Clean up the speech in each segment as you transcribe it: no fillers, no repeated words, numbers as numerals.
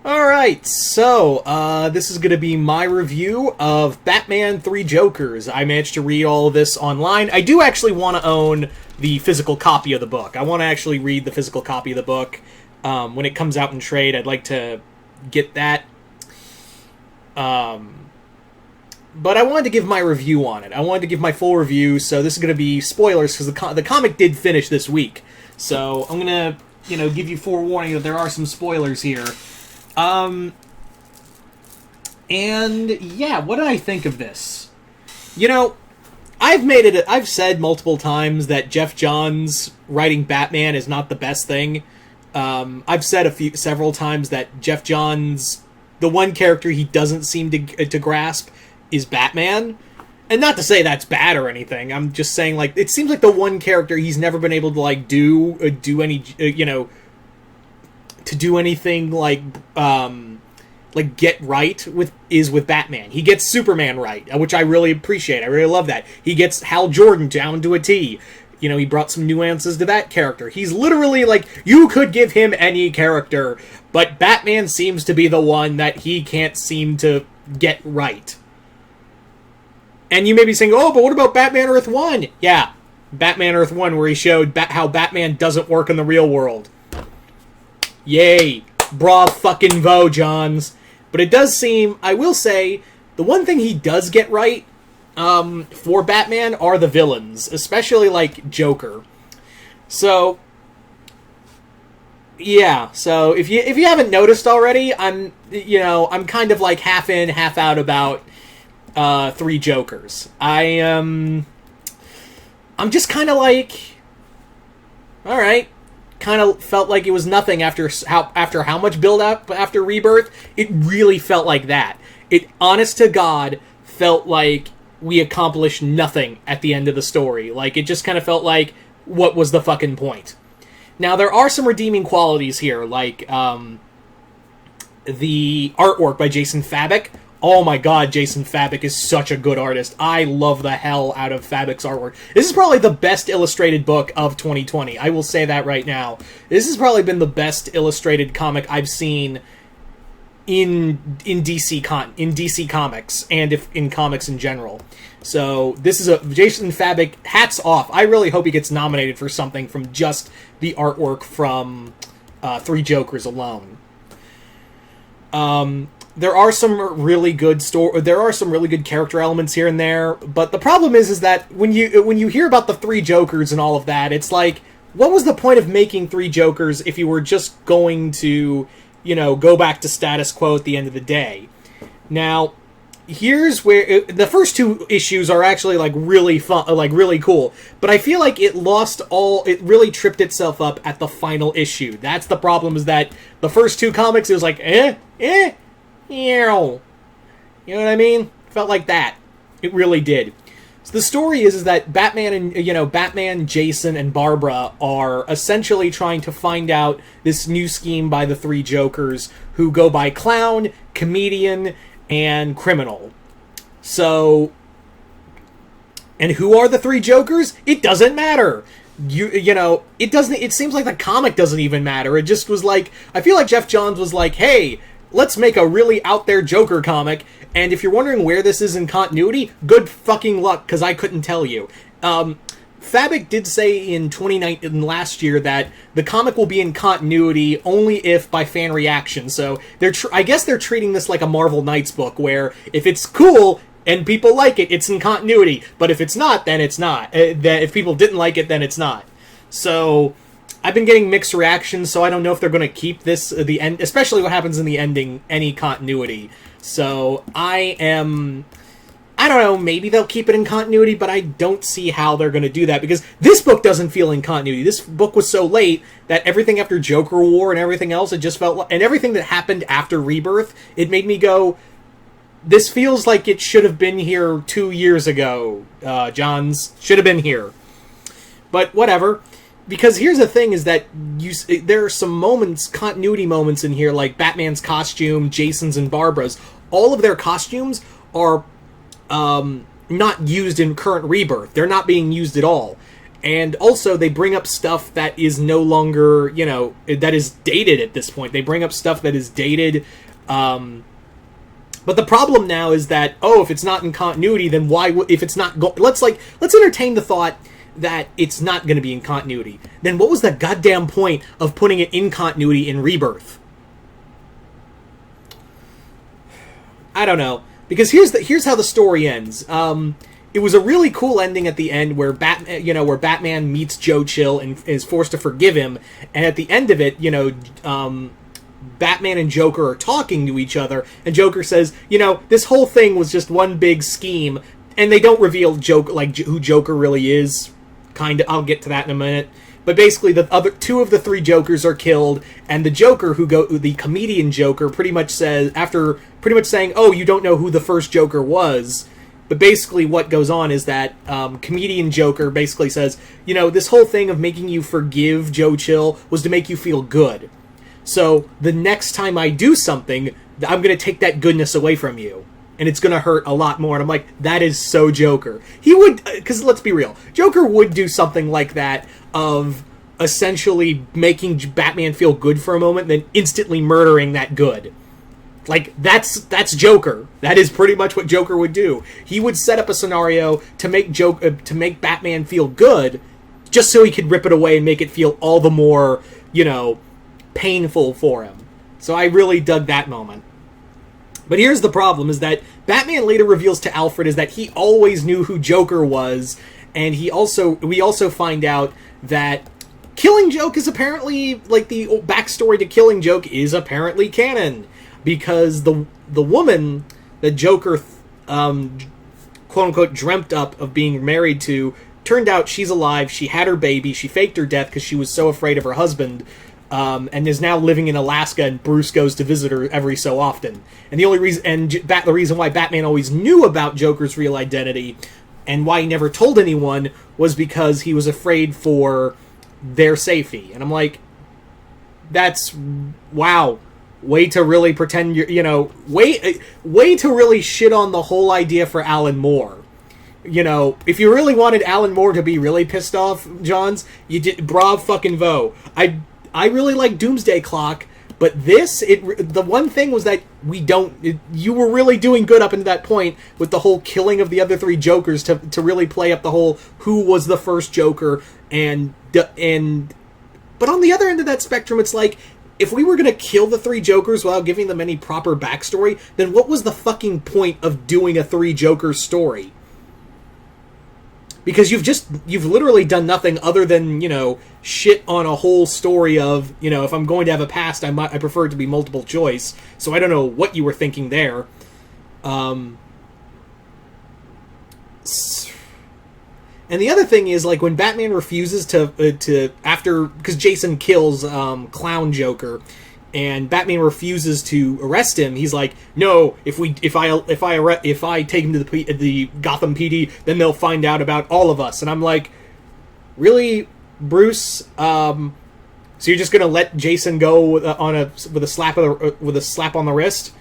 Alright, so, this is gonna be my review of Batman 3 Jokers. I managed to read all of this online. I do actually want to own the physical copy of the book. I want to actually read the physical copy of the book. When it comes out in trade, I'd like to get that. But I wanted to give my review on it. I wanted to give my full review, so this is gonna be spoilers, because the comic did finish this week. So, I'm gonna, give you forewarning that there are some spoilers here. And yeah, what did I think of this? I've said multiple times that Jeff Johns writing Batman is not the best thing. I've said several times that Jeff Johns, the one character he doesn't seem to grasp is Batman. And not to say that's bad or anything. I'm just saying, like, it seems like the one character he's never been able to, like, do anything like get right with Batman. He gets Superman right, which I really appreciate. I really love that. He gets Hal Jordan down to a T. He brought some nuances to that character. He's literally like, you could give him any character, but Batman seems to be the one that he can't seem to get right. And you may be saying, oh, but what about Batman Earth 1? Yeah, Batman Earth 1, where he showed how Batman doesn't work in the real world. Yay. Bravo, Johns. But it does seem, I will say, the one thing he does get right for Batman are the villains, especially, like, Joker. So, yeah. So, if you haven't noticed already, I'm kind of, like, half in, half out about 3 Jokers. I'm just kind of like, alright. Kind of felt like it was nothing after how much build up after Rebirth. It really felt like that. It, honest to God, felt like we accomplished nothing at the end of the story. Like, it just kind of felt like, what was the fucking point? Now, there are some redeeming qualities here, like the artwork by Jason Fabok. Oh my god, Jason Fabok is such a good artist. I love the hell out of Fabok's artwork. This is probably the best illustrated book of 2020. I will say that right now. This has probably been the best illustrated comic I've seen in DC Comics, and in comics in general. So this is Jason Fabok, hats off. I really hope he gets nominated for something from just the artwork from 3 Jokers alone. There are some really good character elements here and there, but the problem is that when you hear about the 3 Jokers and all of that, it's like, what was the point of making 3 Jokers if you were just going to, go back to status quo at the end of the day? Now, here's where the first 2 issues are actually like really fun, like really cool, but I feel like it really tripped itself up at the final issue. That's the problem, is that the first 2 comics, it was like, you know what I mean? Felt like that. It really did. So the story is that Batman, Jason, and Barbara are essentially trying to find out this new scheme by the 3 Jokers, who go by Clown, Comedian, and Criminal. So, and who are the 3 Jokers? It doesn't matter. It doesn't. It seems like the comic doesn't even matter. It just was like, I feel like Jeff Johns was like, hey, let's make a really out there Joker comic, and if you're wondering where this is in continuity, good fucking luck, because I couldn't tell you. Fabok did say in last year that the comic will be in continuity only if by fan reaction, so I guess they're treating this like a Marvel Knights book, where if it's cool and people like it, it's in continuity, but if it's not, then it's not. If people didn't like it, then it's not. So I've been getting mixed reactions, so I don't know if they're going to keep this, the end, especially what happens in the ending, any continuity. So I don't know, maybe they'll keep it in continuity, but I don't see how they're going to do that, because this book doesn't feel in continuity. This book was so late that everything after Joker War and everything else, it just felt like, and everything that happened after Rebirth, it made me go, this feels like it should have been here 2 years ago. Johns should have been here. But whatever. Because here's the thing, is that there are some moments, continuity moments in here, like Batman's costume, Jason's, and Barbara's. All of their costumes are not used in current Rebirth. They're not being used at all. And also, they bring up stuff that is no longer, that is dated at this point. They bring up stuff that is dated. But the problem now is that, if it's not in continuity, then why? If it's not, let's entertain the thought that it's not going to be in continuity. Then what was the goddamn point of putting it in continuity in Rebirth? I don't know, because here's how the story ends. It was a really cool ending at the end where Batman meets Joe Chill and is forced to forgive him, and at the end of it, Batman and Joker are talking to each other, and Joker says, this whole thing was just one big scheme, and they don't reveal who Joker really is. Kinda, I'll get to that in a minute. But basically, the other two of the three Jokers are killed, and the Joker, the comedian Joker, pretty much says, after pretty much saying, you don't know who the first Joker was. But basically what goes on is that comedian Joker basically says, this whole thing of making you forgive Joe Chill was to make you feel good. So the next time I do something, I'm going to take that goodness away from you. And it's going to hurt a lot more. And I'm like, that is so Joker. He would, because let's be real, Joker would do something like that of essentially making Batman feel good for a moment, then instantly murdering that good. Like, that's Joker. That is pretty much what Joker would do. He would set up a scenario to make Batman feel good, just so he could rip it away and make it feel all the more, painful for him. So I really dug that moment. But here's the problem, is that Batman later reveals to Alfred is that he always knew who Joker was, and we also find out that Killing Joke is apparently, the backstory to Killing Joke is apparently canon. Because the woman that Joker, quote-unquote, dreamt up of being married to, turned out she's alive, she had her baby, she faked her death because she was so afraid of her husband, and is now living in Alaska, and Bruce goes to visit her every so often. And the reason why Batman always knew about Joker's real identity, and why he never told anyone, was because he was afraid for their safety. And I'm like, that's... wow. Way to really pretend way to really shit on the whole idea for Alan Moore. If you really wanted Alan Moore to be really pissed off, Johns, you did brav fucking vo. I really like Doomsday Clock, but the one thing was that you were really doing good up until that point with the whole killing of the other three Jokers to really play up the whole who was the first Joker but on the other end of that spectrum, it's like, if we were going to kill the three Jokers without giving them any proper backstory, then what was the fucking point of doing a three Jokers story? Because you've literally done nothing other than, shit on a whole story of, if I'm going to have a past, I prefer it to be multiple choice. So I don't know what you were thinking there. And the other thing is, when Batman refuses because Jason kills Clown Joker, and Batman refuses to arrest him, he's like, no, if I take him to the Gotham PD, then they'll find out about all of us. And I'm like, really, Bruce? So you're just gonna let Jason go with a slap on the wrist?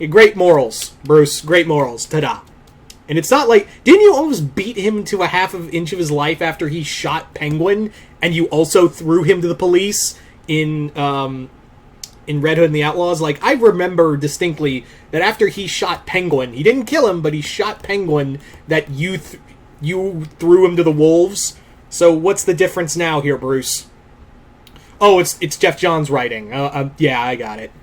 Great morals, Bruce. Great morals. Ta-da. And it's not like, didn't you almost beat him to a half of inch of his life after he shot Penguin, and you also threw him to the police in Red Hood and the Outlaws? I remember distinctly that after he shot Penguin, he didn't kill him, but he shot Penguin, that you threw him to the wolves. So what's the difference now here, Bruce? Oh, it's Jeff Johns writing. Yeah, I got it.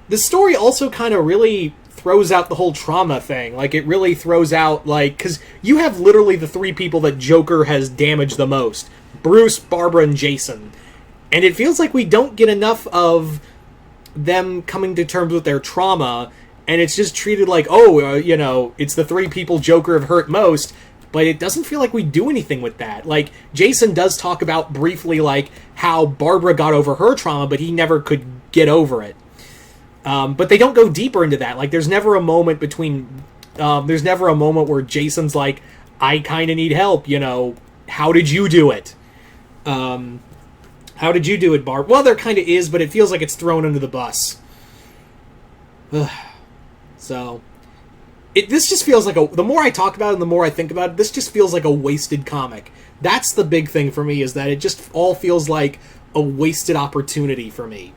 The story also kind of really throws out the whole trauma thing. It really throws out, because you have literally the three people that Joker has damaged the most. Bruce, Barbara, and Jason. And it feels like we don't get enough of them coming to terms with their trauma, and it's just treated like, it's the three people Joker have hurt most, but it doesn't feel like we do anything with that. Jason does talk about briefly, how Barbara got over her trauma, but he never could get over it. But they don't go deeper into that. There's never a moment where Jason's like, I kind of need help, how did you do it? How did you do it, Barb? Well, there kind of is, but it feels like it's thrown under the bus. So, this just feels like the more I talk about it and the more I think about it, this just feels like a wasted comic. That's the big thing for me, is that it just all feels like a wasted opportunity for me.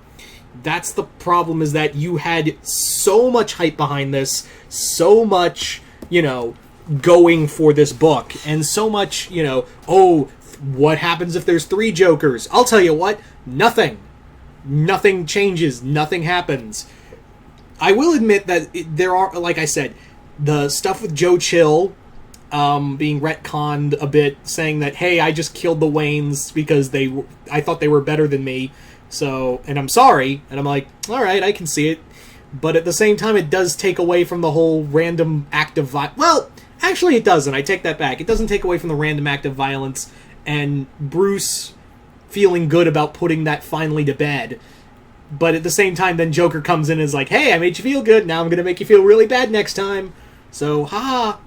That's the problem, is that you had so much hype behind this, so much, going for this book, and so much, oh, what happens if there's 3 Jokers? I'll tell you what, nothing. Nothing changes, nothing happens. I will admit that there are, like I said, the stuff with Joe Chill being retconned a bit, saying that, hey, I just killed the Waynes because I thought they were better than me, so, and I'm sorry, and I'm like, alright, I can see it, but at the same time, it does take away from the whole random act of violence. Well, actually it doesn't, I take that back. It doesn't take away from the random act of violence, and Bruce feeling good about putting that finally to bed, but at the same time, then Joker comes in and is like, hey, I made you feel good, now I'm gonna make you feel really bad next time, so, haha.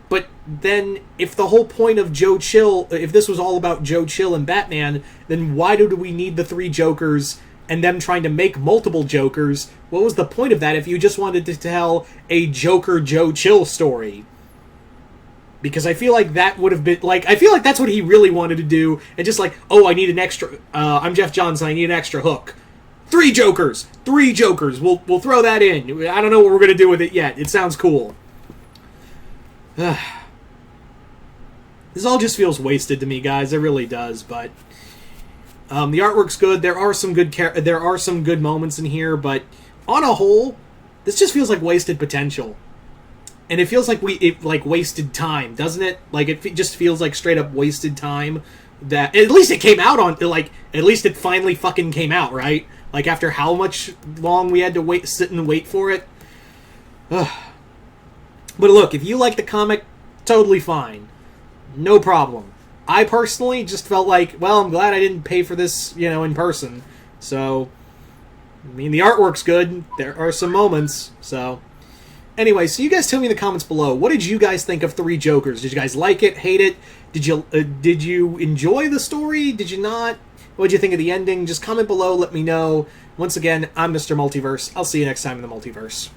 But then, if the whole point of Joe Chill, if this was all about Joe Chill and Batman, then why do we need the 3 Jokers and them trying to make multiple Jokers? What was the point of that if you just wanted to tell a Joker Joe Chill story? Because I feel like that would have been, I feel like that's what he really wanted to do, and just oh, I need an extra, I'm Jeff Johnson, I need an extra hook. 3 Jokers! 3 Jokers! We'll throw that in. I don't know what we're gonna do with it yet. It sounds cool. This all just feels wasted to me, guys. It really does. But the artwork's good. There are some good moments in here, but on a whole, this just feels like wasted potential. And it feels like wasted time, doesn't it? It just feels like straight up wasted time. That at least it came out on at least it finally fucking came out, right? After how much long we had to sit and wait for it. But look, if you like the comic, totally fine. No problem. I personally just felt well, I'm glad I didn't pay for this, in person. So, I mean, the artwork's good. There are some moments, so. Anyway, so you guys tell me in the comments below, what did you guys think of 3 Jokers? Did you guys like it, hate it? Did you enjoy the story? Did you not? What did you think of the ending? Just comment below, let me know. Once again, I'm Mr. Multiverse. I'll see you next time in the Multiverse.